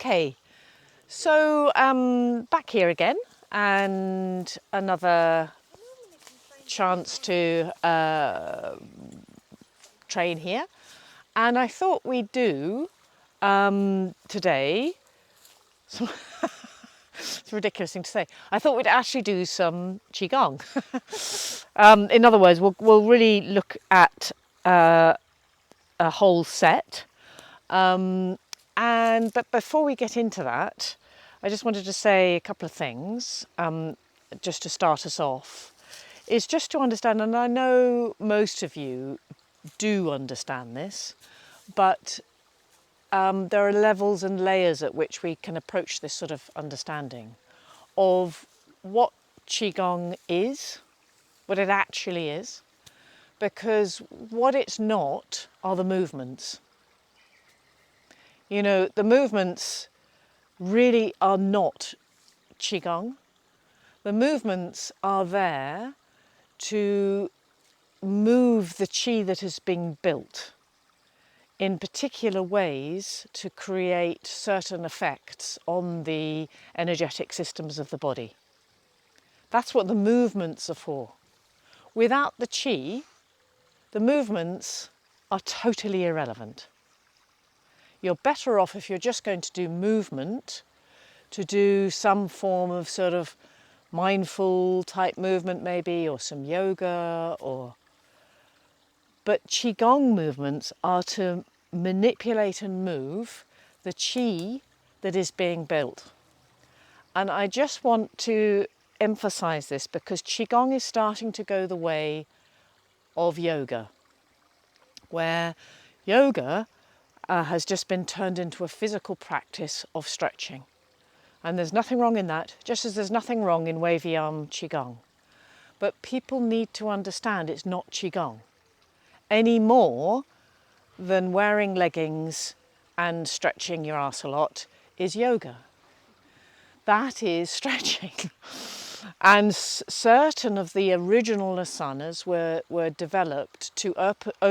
Okay, so back here again, and another chance to train here. And I thought we'd do today, it's a ridiculous thing to say, I thought we'd actually do some Qigong. In other words, we'll really look at a whole set. But before we get into that, I just wanted to say a couple of things, just to start us off, is just to understand, and I know most of you do understand this, but there are levels and layers at which we can approach this sort of understanding of what Qigong is, what it actually is, because what it's not are the movements. You know, the movements really are not Qigong. The movements are there to move the Qi that has been built in particular ways to create certain effects on the energetic systems of the body. That's what the movements are for. Without the Qi, the movements are totally irrelevant. You're better off, if you're just going to do movement, to do some form of sort of mindful type movement maybe, or some yoga, but Qigong movements are to manipulate and move the Qi that is being built. And I just want to emphasize this because Qigong is starting to go the way of yoga, where yoga has just been turned into a physical practice of stretching. And there's nothing wrong in that, just as there's nothing wrong in wavy arm Qigong. But people need to understand it's not Qigong, any more than wearing leggings and stretching your arse a lot is yoga. That is stretching. And certain of the original asanas were developed to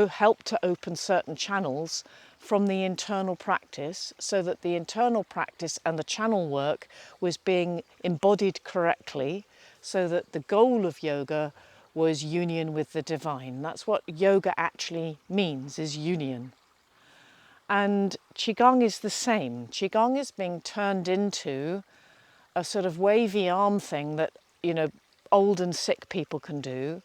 help to open certain channels from the internal practice, so that the internal practice and the channel work was being embodied correctly, so that the goal of yoga was union with the divine. That's what yoga actually means, is union. And Qigong is the same. Qigong is being turned into a sort of wavy arm thing that, you know, old and sick people can do.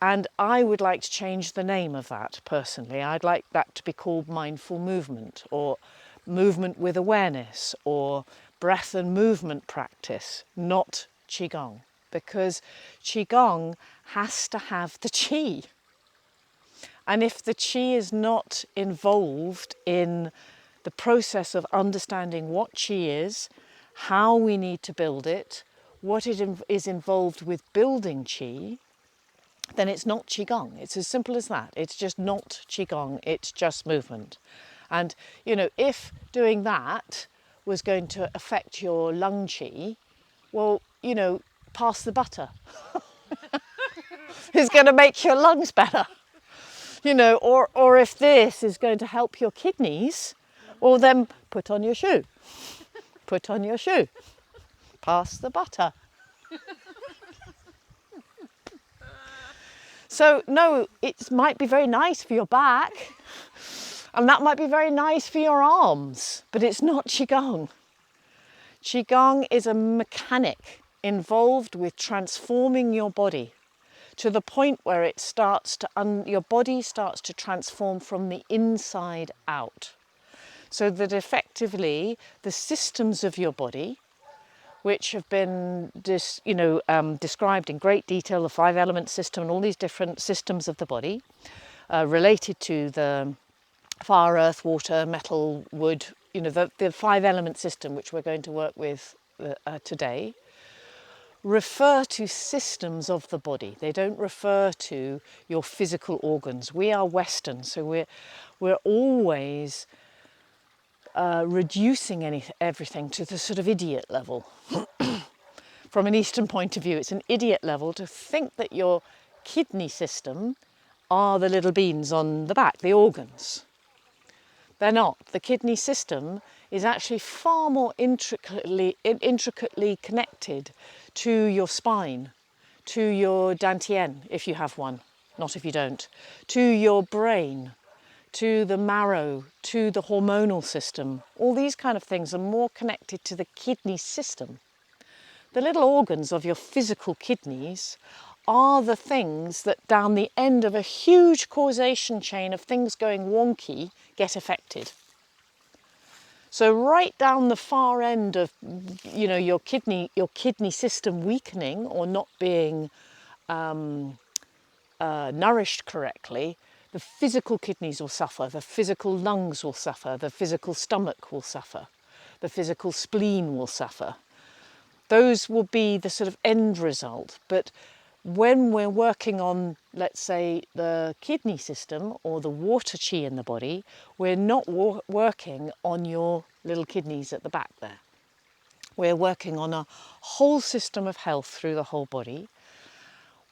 And I would like to change the name of that personally. I'd like that to be called mindful movement, or movement with awareness, or breath and movement practice, not Qigong. Because Qigong has to have the Qi. And if the Qi is not involved in the process of understanding what Qi is, how we need to build it, what it is involved with building Qi, then it's not Qigong. It's as simple as that. It's just not Qigong, it's just movement. And, you know, if doing that was going to affect your lung Qi, well, you know, pass the butter. It's going to make your lungs better. You know, or if this is going to help your kidneys, well then put on your shoe. Put on your shoe. Pass the butter. So no, it might be very nice for your back, and that might be very nice for your arms, but it's not Qigong. Qigong is a mechanic involved with transforming your body to the point where it starts to your body starts to transform from the inside out, so that effectively the systems of your body, which have been described in great detail, the 5-element system and all these different systems of the body related to the fire, earth, water, metal, wood, you know, the 5-element system, which we're going to work with today, refer to systems of the body. They don't refer to your physical organs. We are Western, so we're always reducing everything to the sort of idiot level. From an Eastern point of view, it's an idiot level to think that your kidney system are the little beans on the back, the organs. They're not. The kidney system is actually far more intricately connected to your spine, to your dantian, if you have one, not if you don't, to your brain, to the marrow, to the hormonal system. All these kind of things are more connected to the kidney system. The little organs of your physical kidneys are the things that down the end of a huge causation chain of things going wonky get affected. So right down the far end of, you know, your kidney system weakening or not being nourished correctly, the physical kidneys will suffer, the physical lungs will suffer, the physical stomach will suffer, the physical spleen will suffer. Those will be the sort of end result. But when we're working on, let's say, the kidney system or the water chi in the body, we're not working on your little kidneys at the back there. We're working on a whole system of health through the whole body,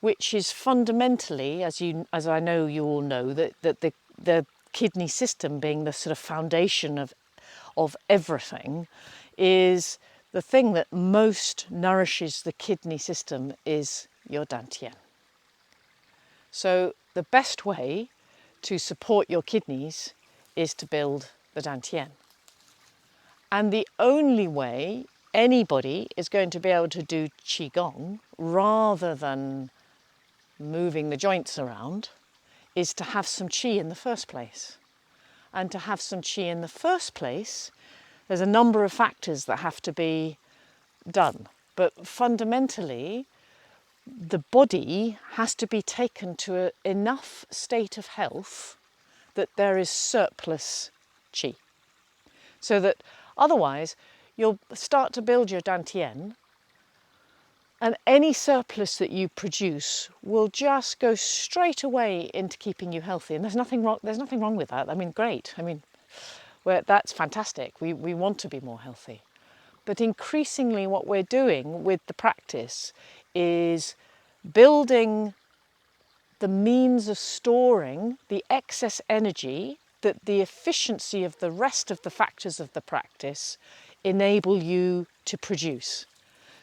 which is fundamentally, as I know you all know, that the kidney system being the sort of foundation of everything, is the thing that most nourishes the kidney system is your dantian. So the best way to support your kidneys is to build the dantian. And the only way anybody is going to be able to do Qigong rather than moving the joints around is to have some Qi in the first place. And to have some Qi in the first place, there's a number of factors that have to be done. But fundamentally, the body has to be taken to enough state of health that there is surplus Qi. So that otherwise, you'll start to build your dantian, and any surplus that you produce will just go straight away into keeping you healthy. And there's nothing wrong with that. I mean, great. I mean, that's fantastic. We want to be more healthy. But increasingly what we're doing with the practice is building the means of storing the excess energy that the efficiency of the rest of the factors of the practice enable you to produce.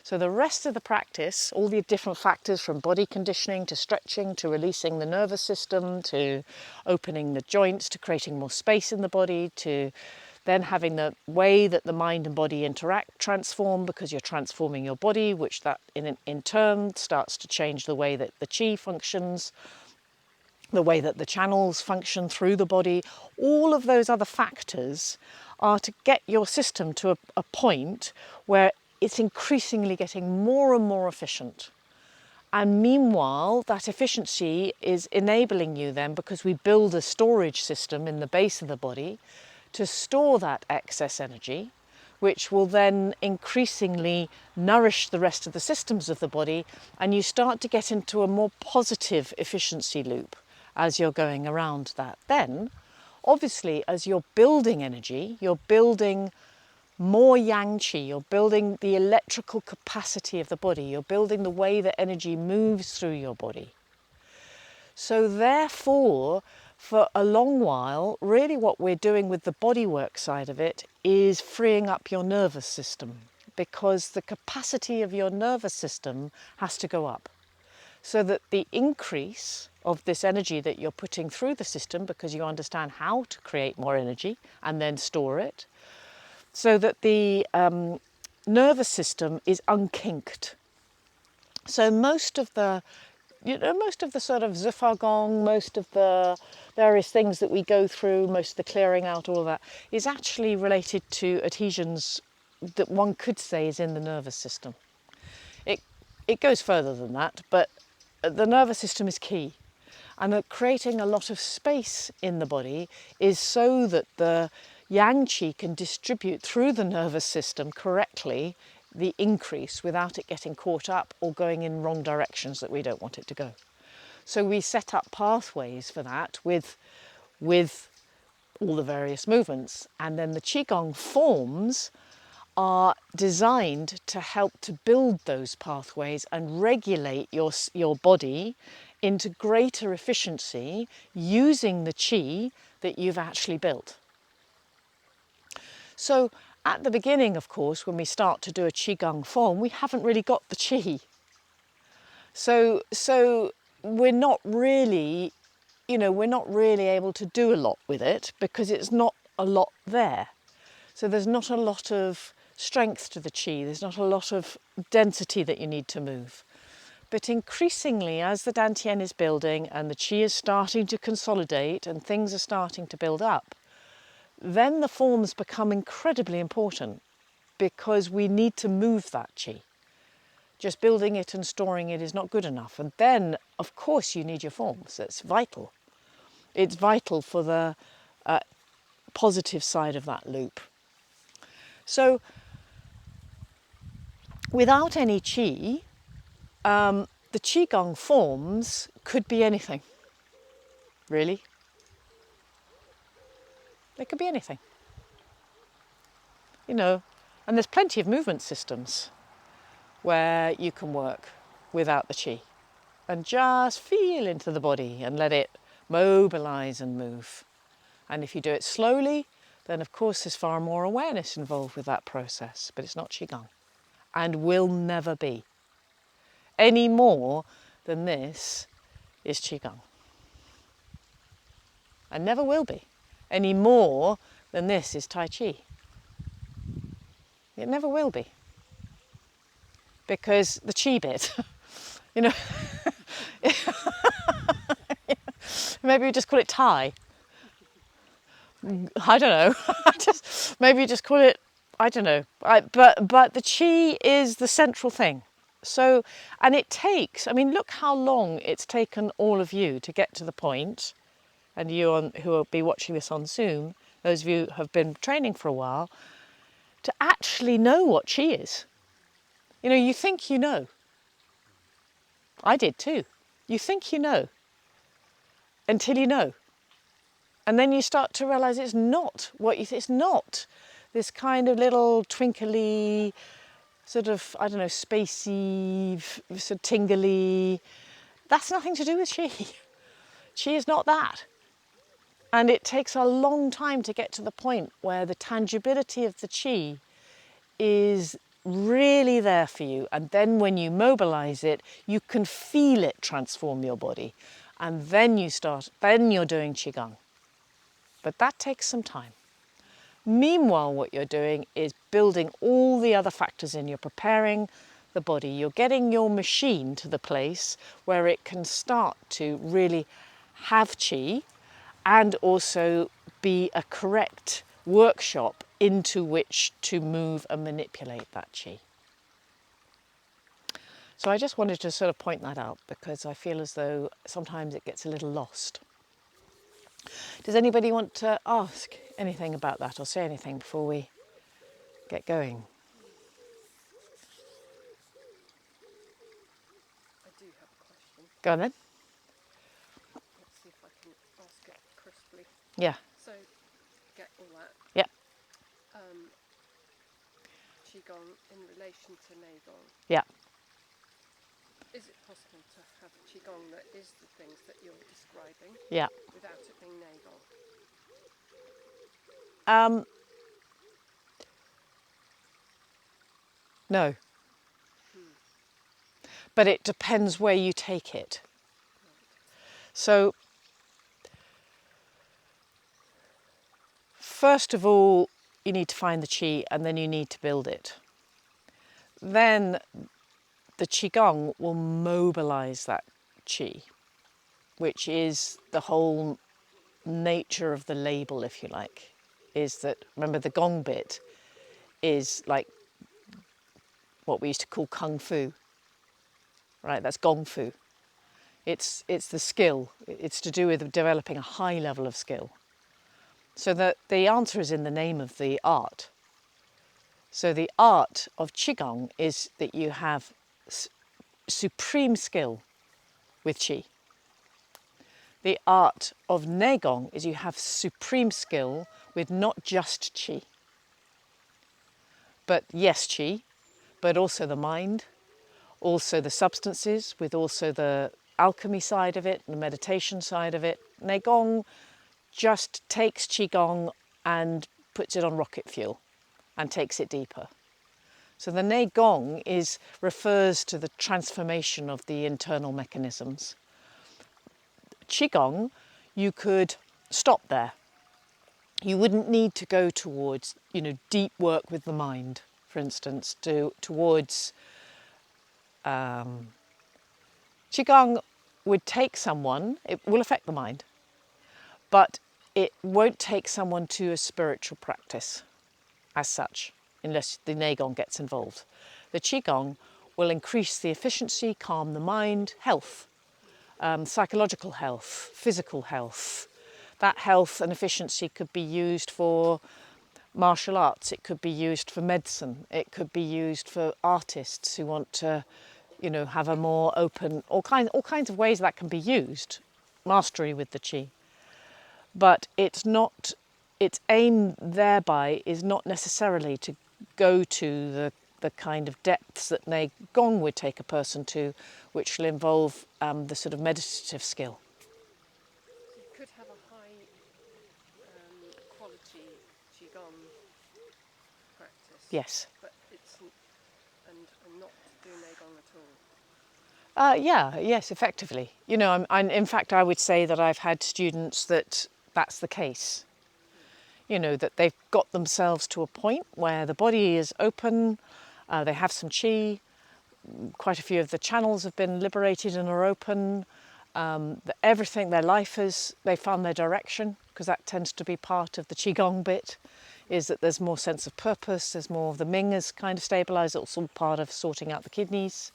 So the rest of the practice, all the different factors from body conditioning to stretching to releasing the nervous system to opening the joints to creating more space in the body to then having the way that the mind and body interact transform, because you're transforming your body, which that in turn starts to change the way that the Qi functions, the way that the channels function through the body. All of those other factors are to get your system to a point where it's increasingly getting more and more efficient. And meanwhile, that efficiency is enabling you then, because we build a storage system in the base of the body, to store that excess energy, which will then increasingly nourish the rest of the systems of the body, and you start to get into a more positive efficiency loop as you're going around that. Then, obviously, as you're building energy, you're building more yang qi, you're building the electrical capacity of the body, you're building the way that energy moves through your body. So therefore, for a long while, really what we're doing with the bodywork side of it is freeing up your nervous system, because the capacity of your nervous system has to go up. So that the increase of this energy that you're putting through the system, because you understand how to create more energy and then store it, so that the nervous system is unkinked. So most of the sort of Gong, most of the various things that we go through, most of the clearing out, all of that, is actually related to adhesions that one could say is in the nervous system. It goes further than that, but the nervous system is key. And creating a lot of space in the body is so that the yang qi can distribute through the nervous system correctly the increase without it getting caught up or going in wrong directions that we don't want it to go. So we set up pathways for that with all the various movements, and then the Qigong forms are designed to help to build those pathways and regulate your body into greater efficiency using the Qi that you've actually built. So At the beginning, of course, when we start to do a Qigong form, we haven't really got the Qi. So we're not really, we're not really able to do a lot with it because it's not a lot there. So there's not a lot of strength to the Qi, there's not a lot of density that you need to move. But increasingly, as the Dantian is building and the Qi is starting to consolidate and things are starting to build up, then the forms become incredibly important because we need to move that Qi. Just building it and storing it is not good enough. And then, of course, you need your forms. That's vital. It's vital for the positive side of that loop. So, without any Qi, the Qigong forms could be anything, really. They could be anything. And there's plenty of movement systems where you can work without the Qi and just feel into the body and let it mobilize and move. And if you do it slowly, then of course there's far more awareness involved with that process, but it's not Qigong and will never be. Any more than this is Qigong. And never will be. Any more than this is Tai Chi. It never will be. Because the Qi bit, maybe we just call it Tai. I don't know. Maybe you just call it, I don't know. But the Qi is the central thing. So, and it takes, look how long it's taken all of you to get to the point, and you who will be watching this on Zoom, those of you who have been training for a while, to actually know what Qi is. You think you know. I did too. You think you know until you know. And then you start to realise it's not what you think. It's not this kind of little twinkly, sort of, I don't know, spacey, sort of tingly. That's nothing to do with Qi. Qi is not that. And it takes a long time to get to the point where the tangibility of the Qi is really there for you. And then when you mobilise it, you can feel it transform your body. And then you're doing Qigong. But that takes some time. Meanwhile, what you're doing is building all the other factors in. You're preparing the body. You're getting your machine to the place where it can start to really have Qi and also be a correct workshop into which to move and manipulate that Qi. So I just wanted to sort of point that out because I feel as though sometimes it gets a little lost. Does anybody want to ask anything about that or say anything before we get going? I do have a question. Go on then. Let's see if I can ask it crisply. Yeah. So, get all that. Yeah. Qigong in relation to Neigong. Yeah. Is it possible to have Qigong that is the things that you're describing? Yeah. Without it being Neigong? No. But it depends where you take it. Right. So, first of all, you need to find the Qi and then you need to build it. Then the Qigong will mobilise that Qi, which is the whole nature of the label, if you like, is that, remember the Gong bit is like what we used to call Kung Fu, right? That's Gong Fu. It's the skill. It's to do with developing a high level of skill. So that the answer is in the name of the art. So the art of Qigong is that you have supreme skill with Qi. The art of Neigong is you have supreme skill with not just Qi, but yes, Qi, but also the mind, also the substances, with also the alchemy side of it, the meditation side of it. Neigong just takes Qigong and puts it on rocket fuel and takes it deeper. So the Gong refers to the transformation of the internal mechanisms. Qigong, you could stop there. You wouldn't need to go towards, deep work with the mind, for instance, towards Qigong would take someone, it will affect the mind, but it won't take someone to a spiritual practice as such, unless the Gong gets involved. The Qigong will increase the efficiency, calm the mind, health, psychological health, physical health. That health and efficiency could be used for martial arts, it could be used for medicine, it could be used for artists who want to, have a more open, all kinds of ways that can be used, mastery with the Qi. But its aim thereby is not necessarily to go to the kind of depths that Gong would take a person to, which will involve the sort of meditative skill. So you could have a high quality Qigong practice. Yes. But and not do Gong at all. Yes, effectively. In fact, I would say that I've had students that's the case. That they've got themselves to a point where the body is open, they have some Qi, quite a few of the channels have been liberated and are open. Everything, their life they found their direction, because that tends to be part of the Qigong bit, is that there's more sense of purpose, there's more of the Ming is kind of stabilised, it's all part of sorting out the kidneys.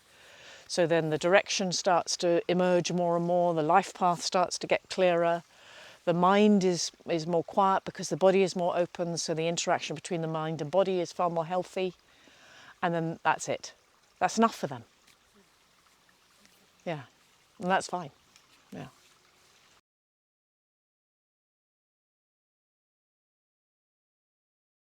So then the direction starts to emerge more and more, the life path starts to get clearer, the mind is more quiet because the body is more open, so the interaction between the mind and body is far more healthy, and then that's it. That's enough for them. Yeah, and that's fine.